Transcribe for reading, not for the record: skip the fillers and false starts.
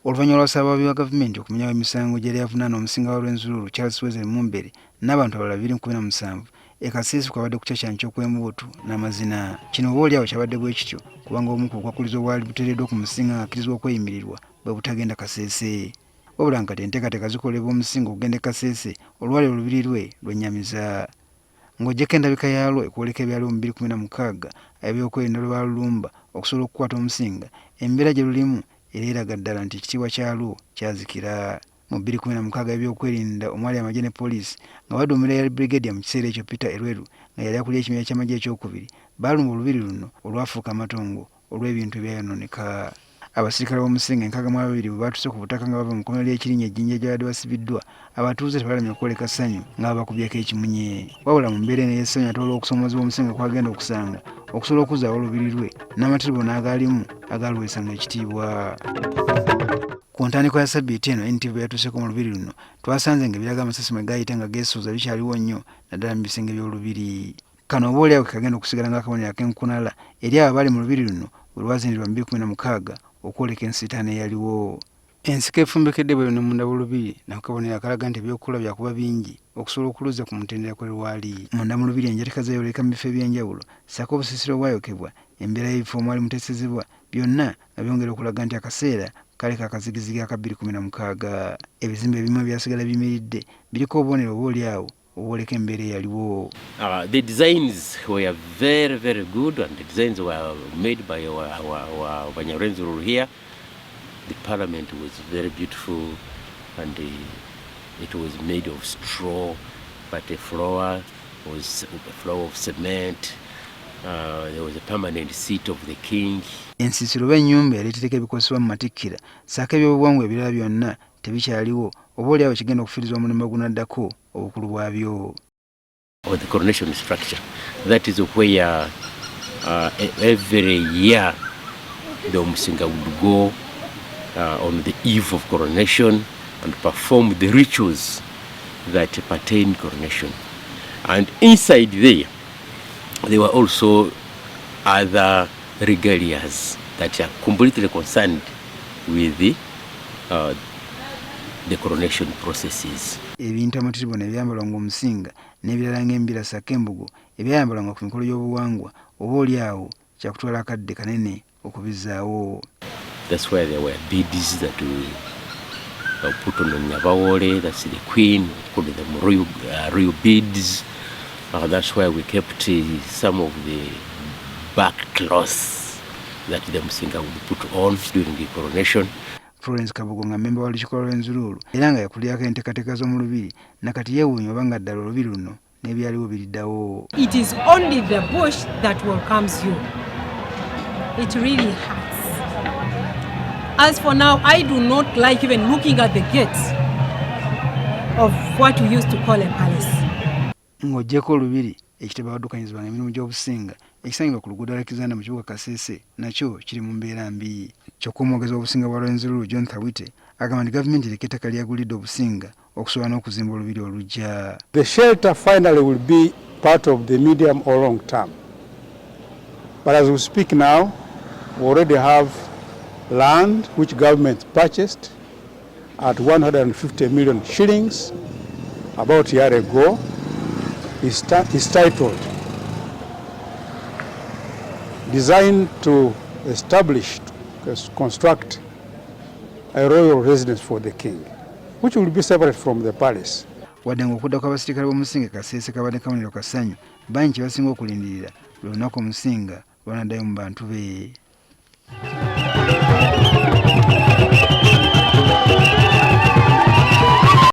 Oluvanyuma lwa Ssaabawaabi wa Gavumenti okumenyawo emisango gy'eri avunaana omusinga wa Rwenzururu Charles Wesley Mumbere n'abantu abalala 217 KASESE kwabadde kucacanja ky'okwembuutu n'amazina. Kino oboolyawo kyabadde bwe kityo kubanga omu ku bukwakulizo obwali buteereddwa ku musinga ng'akkirizibwa okweyimirirwa bwe butagenda KASESE. Wabula nga enteekateeka zikolebwa omusinga okugenda KASESE olwali olubiri lwe lwennyamiza. Ng'oggyeko endabika yaalwo ekwoleka ebyaliwo mu 2016 ebyokwerinda olwalumbibwa okusobola okukwata omusinga, embeera gyelulimu era eraga ddala nti ekitiibwa kyalwo kyazikira. Mu 2016 ebyokwerinda omwali amagye ne poliisi nga baduumira yali brigadier mu kiseera ekyo Peter Erweru nga yali akulira ekimera ky'amagye ekyokubiri baalumba olubiri luno olwafuuka amatongo olw'ebintu ebyayonooneka. Abasirikale b'omusinga 62 bwe baatuse ku butaka nga bava mu kkomero ly'Ekirinnya ejjinja gy'abadde basibiddwa, abatuuze tebalamye okwoleka ssanyu nga babakubyeko ekimunye. Wabula mu mbeera eno ey'essanyu ate olw'okusoomozebwa omusinga kwagenda okusanga okusobola okuzzaawo olubiri lwe n'amatiribwa n'agaalimu agaalwesanga ekitiibwa. Ku ntandikwa ya ssabiti eno NTV yatuuseko mu lubiri luno twasanze nga ebiraga amasasi mwe gaayita nga geesuuza bikyaliwo nnyo naddala mu bisenge by'olubiri. Kano oboolyawo kagenda okusigala ng'akabonero ak'enkunala eri abo abali mu lubiri luno bwe lwazindirwa mu 2016 okwoleka ensiitaano eyaliwo. Ensiko efumbekedde bwe no munda w'olubiri nako kabonero akalaga nti ebyokukola byakuba bingi okusobola okuluzza ku mutendera kwe lwali. Munda mu lubiri enjatika zeeyoleka mu bifo eby'enjawulo ssaako obusiisira obwayokebwa, embeera y'ebifo omwali muteesezebwa, byonna nga byongera okulaga nti akaseera kaleka akazigizigi aka 2016. Ebizimbe ebimu byasigala biyimiridde biriko obubonero oboolyawo obwoleka embeera eyaliwo. The designs were very, very good, and the designs were made by our Rwenzururu here. The parliament was very beautiful, and it was made of straw, but the floor was a floor of cement. There was a permanent seat of the king. Ensiisiro b'ennyumba yali tereka ebikozesebwa mu matikkira ssaako ebyobuwangwa ebirala byonna tebikyaliwo oboolyawo kigenda okufiirizwa omulembe ogunaddako obukulu bwabyo. The coronation structure, that is where every year the Omusinga would go on the eve of coronation and perform the rituals that pertain coronation. And inside there were also other regalias that are completely concerned with the coronation processes. Ebintu amatiribwa ebyambalwanga omusinga n'ebirala ng'embira ssaako embugo ebyayambalwanga ku mikolo y'obuwangwa oboolyawo kyakutwala akadde kanene okubizzaawo. That's why there were beads that we put on Nyabawole, that's the queen, we call them royal beads. That's why we kept some of the back cloths that the Musinga would put on during the coronation. Florence Kabugo nga memba wa lukiiko lwa Rwenzururu era nga yakulirako enteekateeka z'omu lubiri nakati yeewuunya oba nga ddala olubiri luno n'ebyaliwo biriddawo. It is only the bush that welcomes you. It really hurts. As for now, I do not like even looking at the gates of what we used to call a palace. Ng'oggyeko olubiri ekitebe abaddukanyizibwanga emirimu gy'obusinga ekisangibwa ku luguudo Alexander mu kibuga KASESE nakyo kiri mu mbeera mbi. Kyokka omwogezi w'obusinga bwa Rwenzururu John Thawite agamba nti gavumenti ereka ettaka lyagulidde obusinga okusobola n'okuzimba olubiri olujja. The shelter finally will be part of the medium or long term. But as we speak now, we already have land which government purchased at 150 million shillings about a year ago. Is titled Designed to construct a royal residence for the king, which will be separate from the palace. Wadde ng'okudda kw'abasirikale b'omusinga KASESE kabadde kabonero kasanyu bangi kye basinga okulindirira lwe lunaku omusinga lwanaddayo mu bantu be.